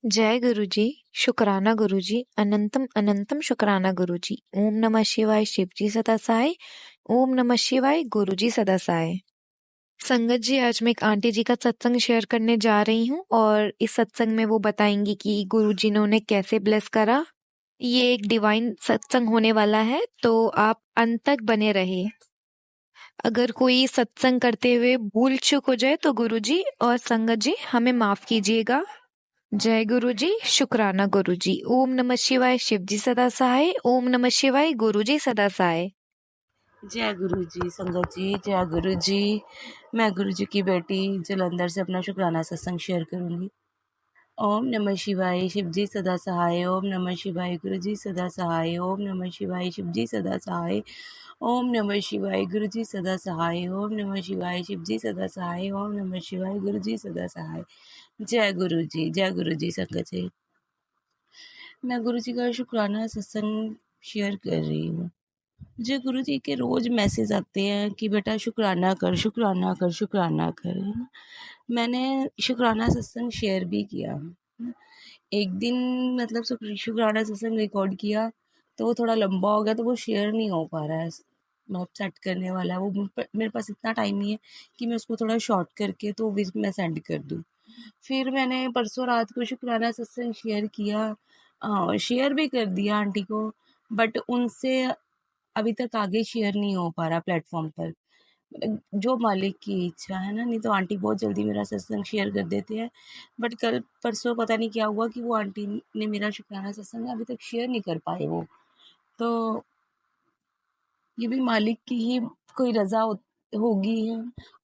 जय गुरुजी, शुक्राना गुरुजी, अनंतम अनंतम शुक्राना गुरुजी। ओम नमः शिवाय, शिवजी सदा सहाय। ओम नमः शिवाय, गुरुजी सदा सहाय। संगत जी, आज मैं एक आंटी जी का सत्संग शेयर करने जा रही हूँ और इस सत्संग में वो बताएंगी कि गुरुजी ने उन्हें कैसे ब्लेस करा। ये एक डिवाइन सत्संग होने वाला है, तो आप अंत तक बने रहे। अगर कोई सत्संग करते हुए भूल चूक हो जाए तो गुरुजी और संगत जी हमें माफ कीजिएगा। जय गुरुजी, शुक्राना गुरुजी। ओम नमः शिवाय, शिवजी सदा सहाय। ओम नमः शिवाय, गुरुजी सदा सहाय। जय गुरु जी, संगत जी, जय गुरु जी। मैं गुरु जी की बेटी जलंधर से अपना शुक्राना सत्संग शेयर करूंगी। ओम नमः शिवाय, शिवजी सदा सहाय। ओम नमः शिवाय, गुरु जी सदा सहाय। ओम नमः शिवाय, शिवजी सदा सहाय। ओम नमः शिवाय, गुरु जी सदा सहाय। ओम नमः शिवाय, शिवजी सदा सहाय। ओम नमः शिवाय, गुरु जी सदा सहाय। जय गुरु जी, जय गुरु जी। संगत जी, मैं गुरु जी का शुक्राना सत्संग शेयर कर रही हूँ। मुझे गुरु जी के रोज़ मैसेज आते हैं कि बेटा शुक्राना कर, शुक्राना कर, शुक्राना कर, है ना। मैंने शुक्राना सत्संग शेयर भी किया है ना। एक दिन मतलब शुक्राना सत्संग रिकॉर्ड किया तो वो थोड़ा लंबा हो गया, तो वो शेयर नहीं हो पा रहा है। मतलब सेट करने वाला है वो, मेरे पास इतना टाइम नहीं है कि मैं उसको थोड़ा शॉर्ट करके तो भी मैं सेंड कर दूँ। फिर मैंने परसों रात को शुक्राना सत्संग शेयर किया, शेयर भी कर दिया आंटी को, बट उनसे अभी तक आगे शेयर नहीं हो पा रहा प्लेटफॉर्म पर। जो मालिक की इच्छा है ना, नहीं तो आंटी बहुत जल्दी मेरा सत्संग शेयर कर देते हैं। बट कल परसों पता नहीं क्या हुआ कि वो आंटी ने मेरा शुक्राना सत्संग अभी तक शेयर नहीं कर पाए वो। तो ये भी मालिक की ही कोई रजा होगी है।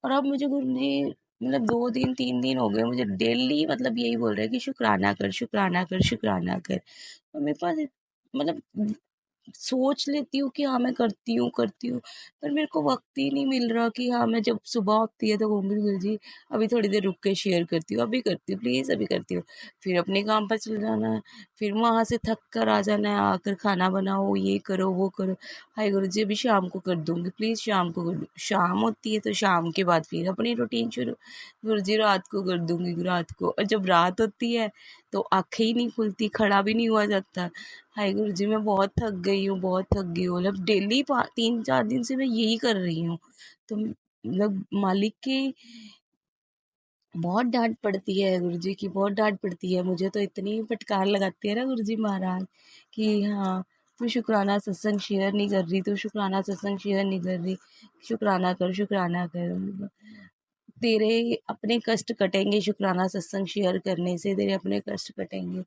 और अब मुझे गुरु जी मतलब 2 दिन 3 दिन हो गए, मुझे डेली मतलब यही बोल रहे हैं कि शुक्राना कर, शुक्राना कर, शुक्राना कर। और मेरे पास मतलब सोच लेती हूँ कि हाँ मैं करती हूँ, पर मेरे को वक़्त ही नहीं मिल रहा कि हाँ मैं जब सुबह होती है तो कहूँगी गुरुजी अभी थोड़ी देर रुक के शेयर करती हूँ, अभी करती हूँ प्लीज़, अभी करती हूँ। फिर अपने काम पर चले जाना है, फिर वहाँ से थक कर आ जाना है, आकर खाना बनाओ, ये करो, वो करो। हाय गुरुजी अभी शाम को कर दूँगी, प्लीज़ शाम को कर दो। शाम होती है तो शाम के बाद फिर अपनी रूटीन शुरू, गुरुजी रात को कर दूँगी रात को। और जब रात होती है तो आँखें ही नहीं खुलती, खड़ा भी नहीं हुआ जाता। हाय गुरुजी मैं बहुत थक गई हूँ, बहुत थक गई हूँ। मतलब डेली 3-4 दिन से मैं यही कर रही हूँ। तो मतलब मालिक की बहुत डाँट पड़ती है, गुरुजी की बहुत डाँट पड़ती है। मुझे तो इतनी फटकार लगाते हैं ना गुरुजी महाराज कि हाँ, तू शुक्राना सत्संग शेयर नहीं कर रही, तू शुक्राना सत्संग शेयर नहीं कर रही, शुक्राना कर, शुक्राना कर। तेरे अपने कष्ट कटेंगे शुक्राना सत्संग शेयर करने से, तेरे अपने कष्ट कटेंगे।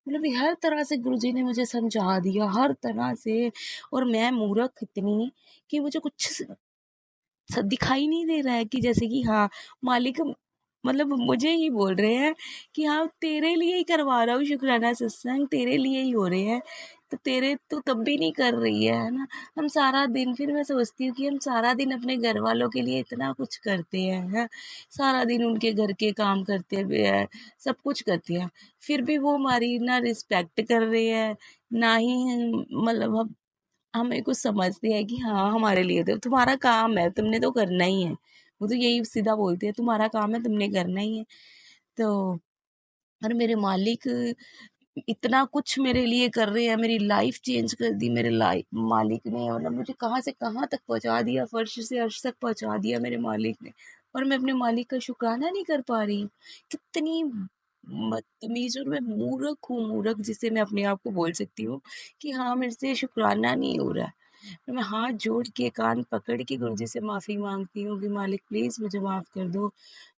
मतलब ये हर तरह से गुरुजी ने मुझे समझा दिया, हर तरह से। और मैं मूर्ख इतनी कि मुझे कुछ दिखाई नहीं दे रहा है कि जैसे कि हाँ मालिक मतलब मुझे ही बोल रहे हैं कि हाँ तेरे लिए ही करवा रहा हूँ शुक्राना सत्संग, तेरे लिए ही हो रहे हैं। तो तेरे तो तब भी नहीं कर रही है ना। हम सारा दिन, फिर मैं सोचती हूँ कि हम सारा दिन अपने घर वालों के लिए इतना कुछ करते हैं, सारा दिन उनके घर के काम करते हुए हैं, सब कुछ करते हैं, फिर भी वो हमारी ना रिस्पेक्ट कर रहे हैं, ना ही मतलब हमें कुछ समझते हैं कि हाँ हमारे लिए तो तुम्हारा काम है, तुमने तो करना ही है। वो तो यही सीधा बोलते हैं, तुम्हारा काम है, तुमने करना ही है। तो और मेरे मालिक इतना कुछ मेरे लिए कर रहे हैं, मेरी लाइफ चेंज कर दी मेरे लाइफ मालिक ने। मतलब मुझे कहाँ से कहाँ तक पहुँचा दिया, फर्श से अर्श तक पहुँचा दिया मेरे मालिक ने। और मैं अपने मालिक का शुक्राना नहीं कर पा रही हूँ। कितनी बदतमीज और मैं मूर्ख हूँ, मूर्ख जिसे मैं अपने आप को बोल सकती हूँ कि हाँ मेरे से शुक्राना नहीं हो रहा है। तो मैं हाथ जोड़ के कान पकड़ के गुरुजी से माफ़ी मांगती हूँ कि मालिक प्लीज़ मुझे माफ़ कर दो।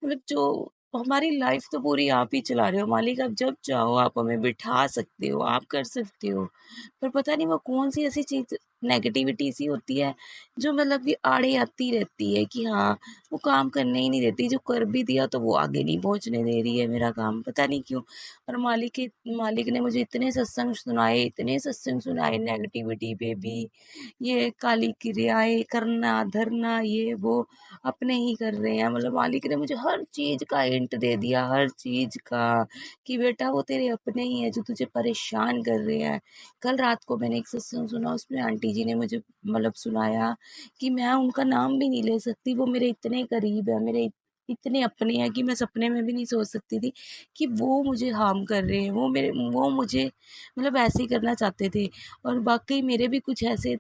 मतलब जो हमारी लाइफ तो पूरी आप ही चला रहे हो मालिक, आप जब चाहो आप हमें बिठा सकते हो, आप कर सकते हो। पर पता नहीं वो कौन सी ऐसी चीज़ नेगेटिविटी सी होती है जो मतलब कि आड़े आती रहती है कि हाँ वो काम करने ही नहीं देती, जो कर भी दिया तो वो आगे नहीं पहुंचने दे रही है मेरा काम, पता नहीं क्यों। और मालिक ने मुझे इतने सत्संग सुनाए, इतने सत्संग सुनाए नेगेटिविटी पे भी, ये काली क्रियाएं करना, धरना, ये वो अपने ही कर रहे हैं। मतलब मालिक ने मुझे हर चीज़ का हिंट दे दिया, हर चीज़ का, कि बेटा वो तेरे अपने ही है जो तुझे परेशान कर रहे हैं। कल रात को मैंने एक सत्संग सुना, उसमें आंटी जी ने मुझे मतलब सुनाया कि मैं उनका नाम भी नहीं ले सकती, वो मेरे इतने करीब है, मेरे इतने अपने हैं कि मैं सपने में भी नहीं सोच सकती थी कि वो मुझे हार्म कर रहे हैं, वो मुझे मतलब ऐसे ही करना चाहते थे। और वाक़ई मेरे भी कुछ ऐसे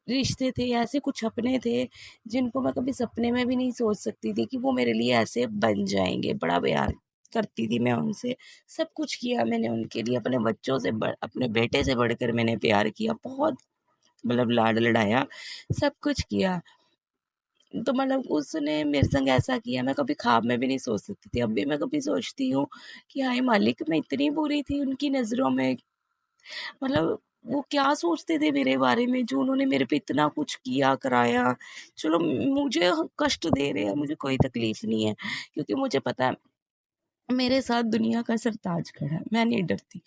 रिश्ते थे, ऐसे कुछ अपने थे, जिनको मैं कभी सपने में भी नहीं सोच सकती थी कि वो मेरे लिए ऐसे बन जाएँगे। बड़ा प्यार करती थी मैं उनसे, सब कुछ किया मैंने उनके लिए, अपने बच्चों से बढ़ अपने बेटे से बढ़कर मैंने प्यार किया, बहुत मतलब लाड लड़ाया, सब कुछ किया। तो मतलब उसने मेरे संग ऐसा किया, मैं कभी ख्वाब में भी नहीं सोच सकती थी। अब भी मैं कभी सोचती हूँ कि हाय मालिक, मैं इतनी बुरी थी उनकी नज़रों में। मतलब वो क्या सोचते थे मेरे बारे में, जो उन्होंने मेरे पे इतना कुछ किया कराया। चलो मुझे कष्ट दे रहे हैं, मुझे कोई तकलीफ नहीं है, क्योंकि मुझे पता है मेरे साथ दुनिया का सरताज खड़ा है, मैं नहीं डरती।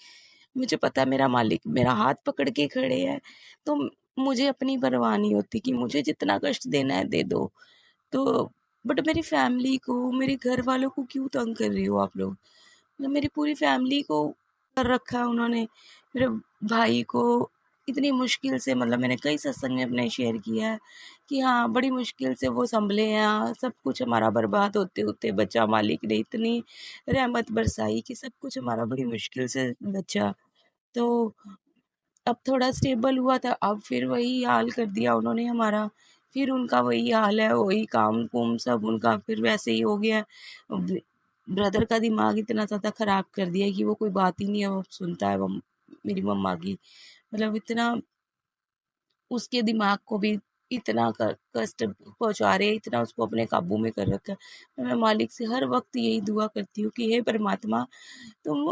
मुझे पता है मेरा मालिक मेरा हाथ पकड़ के खड़े है, तो मुझे अपनी परवाह नहीं होती कि मुझे जितना कष्ट देना है दे दो। तो बट मेरी फैमिली को, मेरे घर वालों को क्यों तंग कर रही हो आप लोग? मतलब मेरी पूरी फैमिली को कर रखा है उन्होंने। मेरे भाई को इतनी मुश्किल से, मतलब मैंने कई सत्संग में अपने शेयर किया है कि हाँ, बड़ी मुश्किल से वो सँभले हैं। सब कुछ हमारा बर्बाद होते-होते बचा, मालिक ने इतनी रहमत बरसाई कि सब कुछ हमारा बड़ी मुश्किल से बचा। तो अब थोड़ा स्टेबल हुआ था, अब फिर वही हाल कर दिया उन्होंने हमारा। फिर उनका वही हाल है, वही काम-कुम सब उनका फिर वैसे ही हो गया है। ब्रदर का दिमाग इतना ज़्यादा ख़राब कर दिया है कि वो कोई बात ही नहीं अब सुनता है वो मेरी मम्मा की। मतलब इतना उसके दिमाग को भी इतना कष्ट पहुँचा रहे हैं, इतना उसको अपने काबू में कर रखा है। तो मैं मालिक से हर वक़्त यही दुआ करती हूँ कि हे परमात्मा, तुम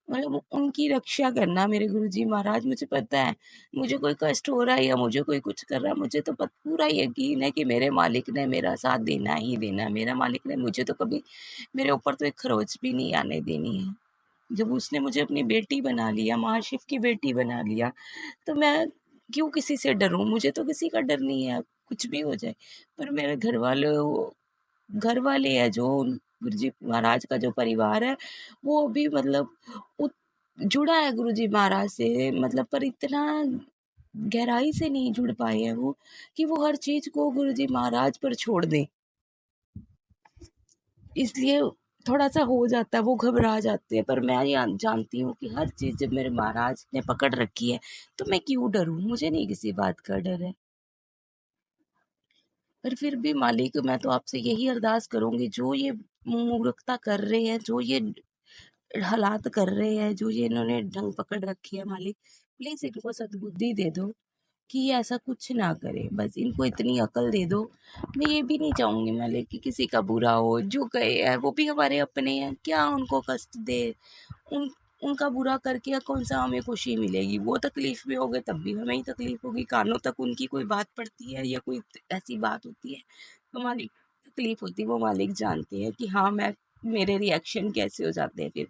मतलब उनकी रक्षा करना मेरे गुरुजी महाराज। मुझे पता है मुझे कोई कष्ट हो रहा है या मुझे कोई कुछ कर रहा है, मुझे तो पूरा यकीन है कि मेरे मालिक ने मेरा साथ देना ही देना है। मेरा मालिक ने मुझे तो कभी मेरे ऊपर तो एक खरोच भी नहीं आने देनी है। जब उसने मुझे अपनी बेटी बना लिया, महाशिव की बेटी बना लिया, तो मैं क्यों किसी से डरूं? मुझे तो किसी का डर नहीं है, कुछ भी हो जाए। पर मेरे घर वाले हैं जो गुरुजी महाराज का जो परिवार है, वो अभी मतलब जुड़ा है गुरुजी महाराज से, मतलब पर इतना गहराई से नहीं जुड़ पाए हैं वो कि वो हर चीज को गुरुजी महाराज पर छोड़ दें। इसलिए थोड़ा सा हो जाता है, वो घबरा जाते हैं। पर मैं ये जानती हूँ कि हर चीज जब मेरे महाराज ने पकड़ रखी है, तो मैं क्यों डरूं? मुझे नहीं किसी बात का डर है। पर फिर भी मालिक, मैं तो आपसे यही अरदास करूंगी, जो ये मूर्खता कर रहे हैं, जो ये हालात कर रहे हैं, जो ये इन्होंने ढंग पकड़ रखी है मालिक, प्लीज इनको सद्बुद्धि दे दो कि ये ऐसा कुछ ना करे। बस इनको इतनी अकल दे दो। मैं ये भी नहीं चाहूंगी मालिक कि किसी का बुरा हो। जो गए हैं वो भी हमारे अपने हैं, क्या उनको कष्ट दे? उन उनका बुरा करके कौन सा हमें खुशी मिलेगी? वो तकलीफ में हो गए तब भी हमें ही तकलीफ होगी। कानों तक उनकी कोई बात पड़ती है या कोई ऐसी बात होती है तो मालिक तकलीफ होती है, वो मालिक जानते हैं कि हाँ मैं मेरे रिएक्शन कैसे हो जाते हैं। फिर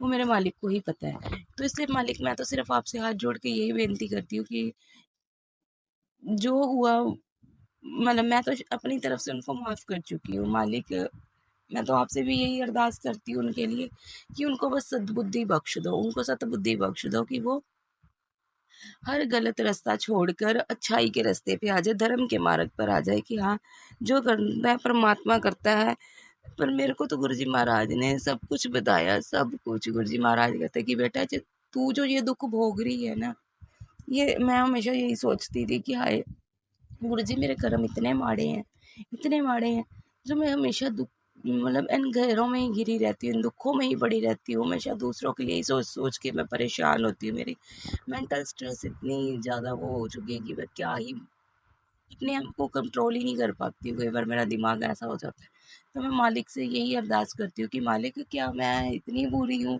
वो मेरे मालिक को ही पता है। तो इसलिए मालिक, मैं तो सिर्फ आपसे हाथ जोड़ के यही बेनती करती हूँ कि जो हुआ, मतलब मैं तो अपनी तरफ से उनको माफ़ कर चुकी हूँ मालिक। मैं तो आपसे भी यही अरदास करती हूँ उनके लिए कि उनको बस सद्बुद्धि बख्श दो, उनको सद्बुद्धि बख्श दो कि वो हर गलत रास्ता छोड़कर अच्छाई के रास्ते पे आ जाए, धर्म के मार्ग पर आ जाए कि हाँ, जो करना है परमात्मा करता है। पर मेरे को तो गुरुजी महाराज ने सब कुछ बताया, सब कुछ। गुरुजी महाराज कहते कि बेटा, तू जो ये दुख भोग रही है ना, ये मैं हमेशा यही सोचती थी कि हाय गुरुजी, मेरे कर्म इतने माड़े हैं, इतने माड़े हैं, जो मैं हमेशा दुख मतलब इन गहरों में ही घिरी रहती हूँ, इन दुखों में ही पड़ी रहती हूँ। हमेशा दूसरों के लिए ही सोच सोच के मैं परेशान होती हूँ। मेरी मेंटल स्ट्रेस इतनी ज़्यादा वो हो चुकी है कि मैं क्या ही अपने आप को कंट्रोल ही नहीं कर पाती हूँ। कई बार मेरा दिमाग ऐसा हो जाता है। तो मैं मालिक से यही अरदास करती हूँ कि मालिक, क्या मैं इतनी बुरी हूँ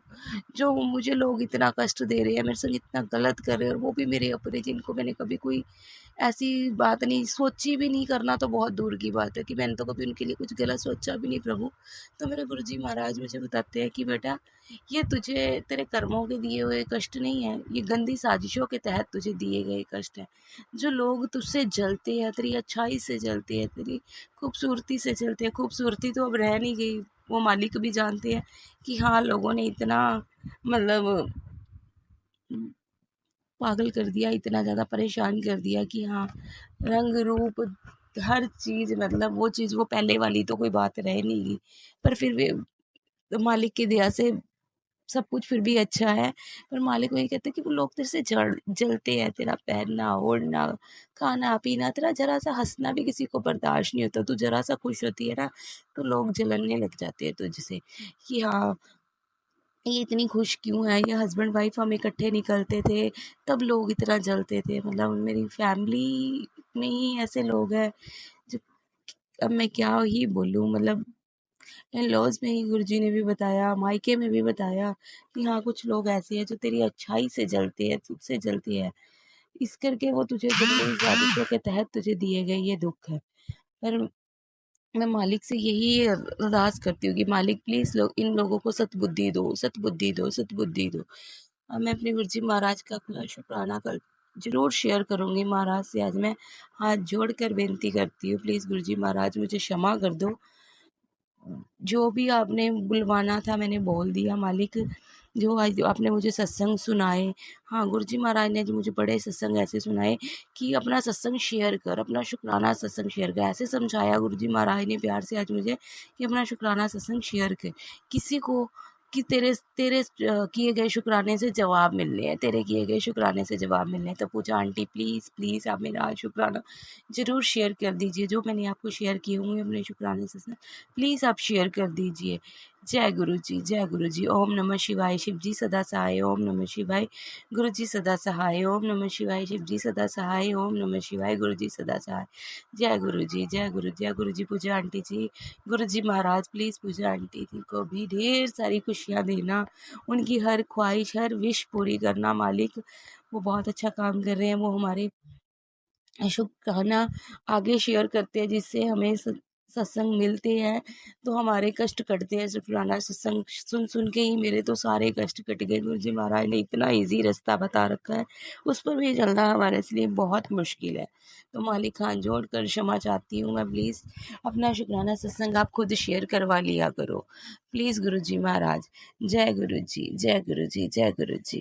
जो मुझे लोग इतना कष्ट दे रहे हैं, मेरे संग इतना गलत कर रहे हैं, और वो भी मेरे अपने, जिनको मैंने कभी कोई ऐसी बात नहीं सोची भी नहीं, करना तो बहुत दूर की बात है कि मैंने तो कभी उनके लिए कुछ गलत सोचा भी नहीं प्रभु। तो मेरे गुरुजी महाराज मुझे बताते हैं कि बेटा, ये तुझे तेरे कर्मों के दिए हुए कष्ट नहीं है, ये गंदी साजिशों के तहत तुझे दिए गए कष्ट हैं। जो लोग तुझसे जलते हैं, तेरी अच्छाई से जलते हैं, तेरी खूबसूरती से जलते हैं, खूबसूरती तो अब रह नहीं गई। वो मालिक भी जानते हैं कि हाँ, लोगों ने इतना मतलब पागल कर दिया, इतना ज़्यादा परेशान कर दिया कि हाँ, रंग रूप हर चीज़ मतलब वो चीज़ वो पहले वाली तो कोई बात रह नहीं गई, पर फिर भी मालिक की दया से सब कुछ फिर भी अच्छा है। पर मालिक वही कहते हैं कि वो लोग तेरे से जलते हैं, तेरा पहनना ओढ़ना खाना पीना, तेरा जरा सा हंसना भी किसी को बर्दाश्त नहीं होता। तू जरा सा खुश होती है ना तो लोग जलने लग जाते हैं तुझसे कि हाँ ये इतनी खुश क्यों है, ये हस्बैंड वाइफ हम इकट्ठे निकलते थे तब लोग इतना जलते थे। मतलब मेरी फैमिली में ही ऐसे लोग हैं जो, अब मैं क्या ही बोलूँ। मतलब इन लॉज में ही गुरुजी ने भी बताया, मायके में भी बताया कि हाँ कुछ लोग ऐसे हैं जो तेरी अच्छाई से जलते हैं, तुझसे जलते हैं, इस करके वो तुझे जबरदस्ती जादू के तहत तुझे दिए गए ये दुख है। पर मैं मालिक से यही अरदास करती हूँ कि मालिक प्लीज़ इन लोगों को सतबुद्धि दो, सतबुद्धि दो, सतबुद्धि दो। मैं अपने गुरुजी महाराज का खुला शुक्राना कल ज़रूर शेयर करूँगी। महाराज से आज मैं हाथ जोड़कर बेनती करती हूँ, प्लीज़ गुरुजी महाराज मुझे क्षमा कर दो। जो भी आपने बुलवाना था मैंने बोल दिया मालिक। जो आज आपने मुझे सत्संग सुनाए, हाँ गुरुजी महाराज ने जो मुझे बड़े सत्संग ऐसे सुनाए कि अपना सत्संग शेयर कर, अपना शुक्राना सत्संग शेयर कर, ऐसे समझाया गुरुजी महाराज ने प्यार से आज मुझे कि अपना शुक्राना सत्संग शेयर कर किसी को, कि तेरे तेरे किए गए शुक्राने से जवाब मिलने हैं, तेरे किए गए शुक्राने से जवाब मिलने हैं। तो पूजा आंटी प्लीज़ प्लीज़ आप मेरा आज शुक्राना ज़रूर शेयर कर दीजिए। जो मैंने आपको शेयर किए होंगे अपने शुक्राने से प्लीज़ आप शेयर कर दीजिए। जय गुरु जी, जय गुरु जी। ओम नमः शिवाय, शिव जी सदा सहाय। ओम नमः शिवाय, गुरु जी सदा सहाय। ओम नमः शिवाय, शिव जी सदा सहाय। ओम नमः शिवाय, गुरु जी सदा सहाय। जय गुरु जी, जय गुरु, जय गुरु जी। पूजा aunty ji, Guru ji Maharaj please Puja aunty जी को भी ढेर सारी खुशियाँ देना, उनकी हर ख्वाहिश, हर विश पूरी करना मालिक। वो बहुत अच्छा काम कर रहे हैं, वो हमारे शुक्राना आगे शेयर करते हैं जिससे हमें सत्संग मिलते हैं तो हमारे कष्ट कटते हैं। शुक्राना सत्संग सुन सुन के ही मेरे तो सारे कष्ट कट गए। गुरुजी महाराज ने इतना इजी रास्ता बता रखा है, उस पर भी चलना हमारे लिए बहुत मुश्किल है। तो मालिक हाथ जोड़ कर क्षमा चाहती हूँ मैं, प्लीज़ अपना शुक्राना सत्संग आप खुद शेयर करवा लिया करो प्लीज़ गुरुजी महाराज। जय गुरु जी, जय गुरु जी, जय गुरु जी।